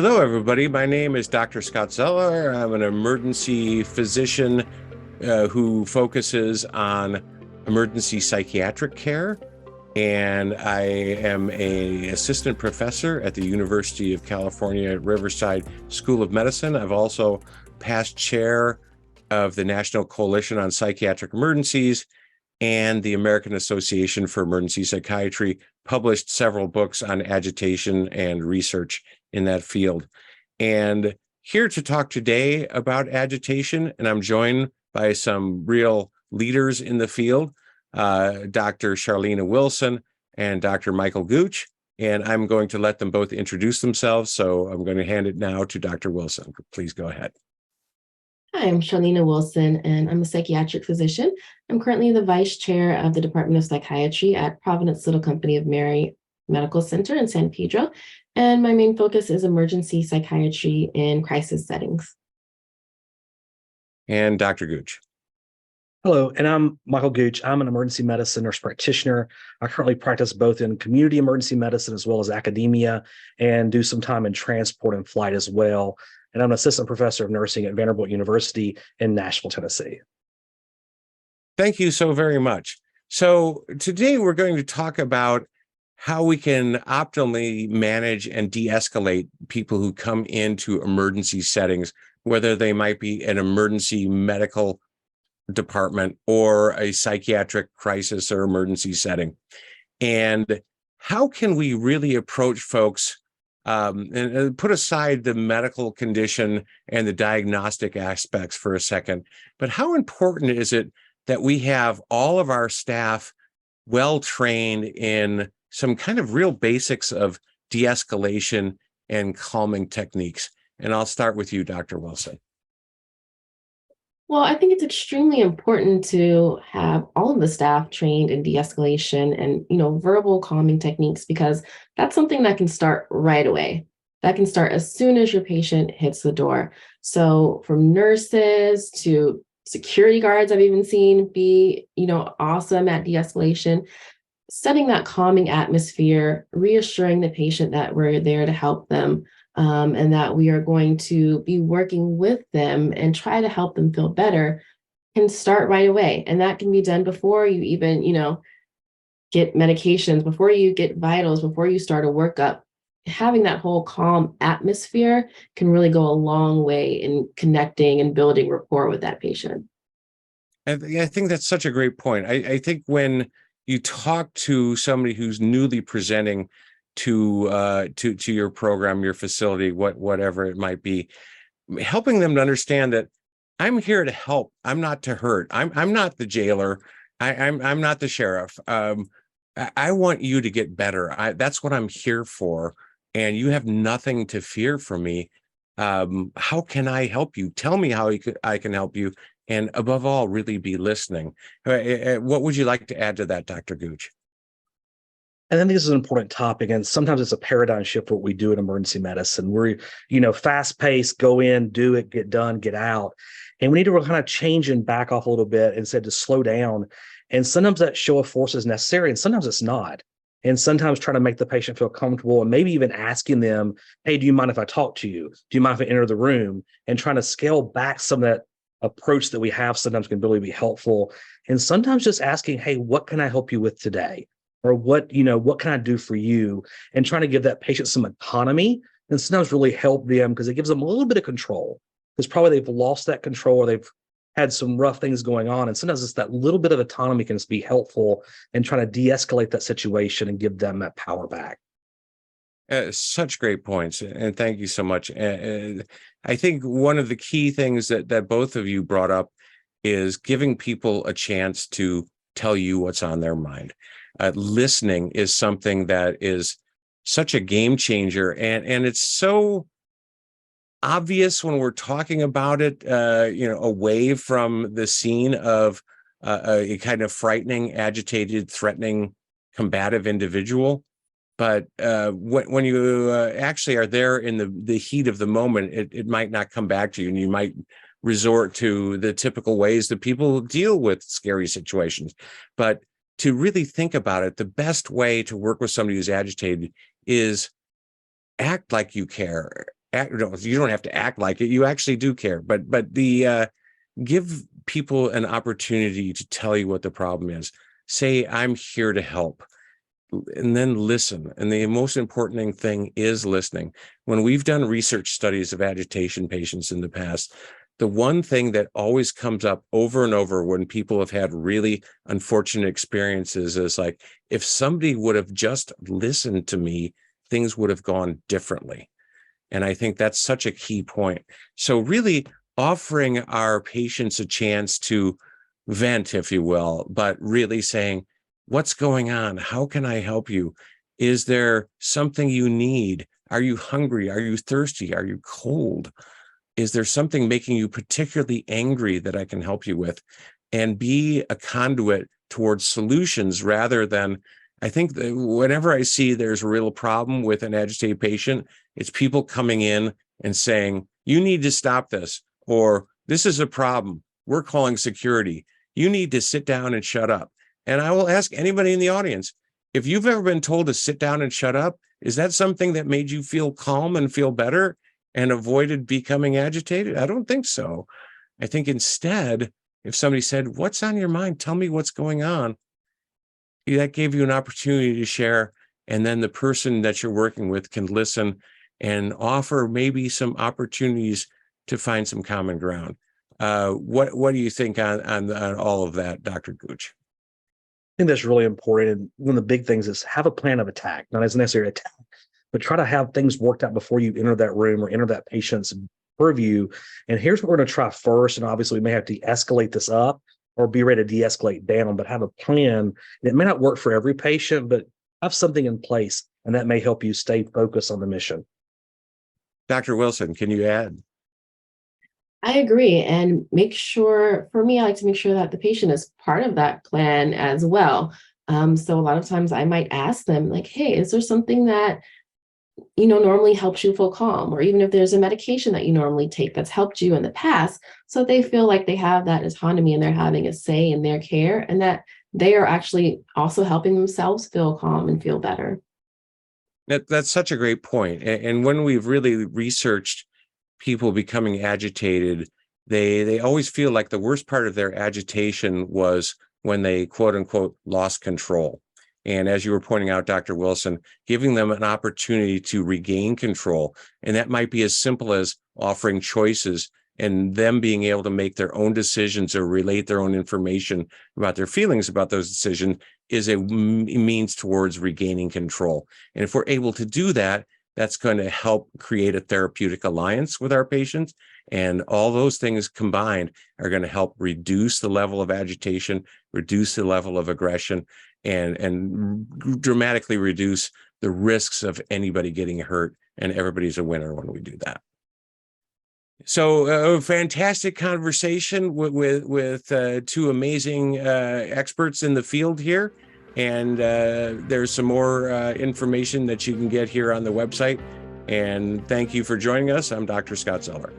Hello, everybody. My name is Dr. Scott Zeller. I'm an emergency physician who focuses on emergency psychiatric care, and I am an assistant professor at the University of California at Riverside School of Medicine. I've also past chair of the National Coalition on Psychiatric Emergencies and the American Association for Emergency Psychiatry, published several books on agitation and research in that field. And here to talk today about agitation, and I'm joined by some real leaders in the field, Dr. Sharlena Wilson and Dr. Michael Gooch, and I'm going to let them both introduce themselves. So I'm going to hand it now to Dr. Wilson. Please go ahead. Hi, I'm Sharlena Wilson, and I'm a psychiatric physician. I'm currently the vice chair of the Department of Psychiatry at Providence Little Company of Mary Medical Center in San Pedro, and my main focus is emergency psychiatry in crisis settings. And Dr. Gooch. Hello, and I'm Michael Gooch. I'm an emergency medicine nurse practitioner. I currently practice both in community emergency medicine as well as academia, and do some time in transport and flight as well. And I'm an assistant professor of nursing at Vanderbilt University in Nashville, Tennessee. Thank you so very much. So today we're going to talk about how we can optimally manage and de-escalate people who come into emergency settings, whether they might be an emergency medical department or a psychiatric crisis or emergency setting. And how can we really approach folks and put aside the medical condition and the diagnostic aspects for a second, but how important is it that we have all of our staff well trained in some kind of real basics of de-escalation and calming techniques? And I'll start with you, Dr. Wilson. Well, I think it's extremely important to have all of the staff trained in de-escalation and, verbal calming techniques, because that's something that can start right away. That can start as soon as your patient hits the door. So from nurses to security guards, I've even seen be, awesome at de-escalation, setting that calming atmosphere, reassuring the patient that we're there to help them. And that we are going to be working with them and try to help them feel better, can start right away. And that can be done before you even, get medications, before you get vitals, before you start a workup. Having that whole calm atmosphere can really go a long way in connecting and building rapport with that patient. And I think that's such a great point. I think when you talk to somebody who's newly presenting to your program, your facility, whatever it might be, helping them to understand that I'm here to help. I'm not to hurt. I'm not the jailer. I'm not the sheriff. I want you to get better. That's what I'm here for, and you have nothing to fear from me. How can I help you? Tell me how I can help you, and above all, really be listening. What would you like to add to that, Dr. Gooch? And I think this is an important topic, and sometimes it's a paradigm shift what we do in emergency medicine. We're, fast-paced, go in, do it, get done, get out. And we need to kind of change and back off a little bit and said to slow down. And sometimes that show of force is necessary, and sometimes it's not. And sometimes trying to make the patient feel comfortable, and maybe even asking them, hey, do you mind if I talk to you? Do you mind if I enter the room? And trying to scale back some of that approach that we have sometimes can really be helpful. And sometimes just asking, hey, what can I help you with today? Or what can I do for you? And trying to give that patient some autonomy and sometimes really help them, because it gives them a little bit of control. Because probably they've lost that control, or they've had some rough things going on. And sometimes it's that little bit of autonomy can be helpful in trying to de-escalate that situation and give them that power back. Such great points. And thank you so much. I think one of the key things that both of you brought up is giving people a chance to tell you what's on their mind. Listening is something that is such a game changer, and it's so obvious when we're talking about it, away from the scene of a kind of frightening, agitated, threatening, combative individual. But when you actually are there in the heat of the moment, it might not come back to you, and you might resort to the typical ways that people deal with scary situations. But to really think about it, the best way to work with somebody who's agitated is act like you care. no, you don't have to act like it. You actually do care, but give people an opportunity to tell you what the problem is. Say, I'm here to help, and then listen. And the most important thing is listening. When we've done research studies of agitation patients in the past, the one thing that always comes up over and over when people have had really unfortunate experiences is like, if somebody would have just listened to me, things would have gone differently. And I think that's such a key point. So really offering our patients a chance to vent, if you will, but really saying, what's going on? How can I help you? Is there something you need? Are you hungry? Are you thirsty? Are you cold? Is there something making you particularly angry that I can help you with? And be a conduit towards solutions rather than, I think that whenever I see there's a real problem with an agitated patient, it's people coming in and saying, you need to stop this, or this is a problem. We're calling security. You need to sit down and shut up. And I will ask anybody in the audience, if you've ever been told to sit down and shut up, is that something that made you feel calm and feel better and avoided becoming agitated? I don't think so. I think instead, if somebody said, what's on your mind? Tell me what's going on. That gave you an opportunity to share. And then the person that you're working with can listen and offer maybe some opportunities to find some common ground. What do you think on all of that, Dr. Gooch? I think that's really important. And one of the big things is have a plan of attack, not as necessarily attack, but try to have things worked out before you enter that room or enter that patient's purview. And here's what we're going to try first. And obviously, we may have to escalate this up or be ready to de-escalate down, but have a plan. It may not work for every patient, but have something in place, and that may help you stay focused on the mission. Dr. Wilson, can you add? I agree. And make sure, for me, I like to make sure that the patient is part of that plan as well. So a lot of times I might ask them, like, hey, is there something that normally helps you feel calm, or even if there's a medication that you normally take that's helped you in the past, so they feel like they have that autonomy and they're having a say in their care, and that they are actually also helping themselves feel calm and feel better. That's such a great point. And when we've really researched people becoming agitated, they always feel like the worst part of their agitation was when they, quote unquote, lost control. And as you were pointing out, Dr. Wilson, giving them an opportunity to regain control. And that might be as simple as offering choices and them being able to make their own decisions or relate their own information about their feelings about those decisions is a means towards regaining control. And if we're able to do that, that's going to help create a therapeutic alliance with our patients. And all those things combined are going to help reduce the level of agitation, reduce the level of aggression, and dramatically reduce the risks of anybody getting hurt. And everybody's a winner when we do that. So a fantastic conversation with two amazing experts in the field here. And there's some more information that you can get here on the website. And thank you for joining us. I'm Dr. Scott Zeller.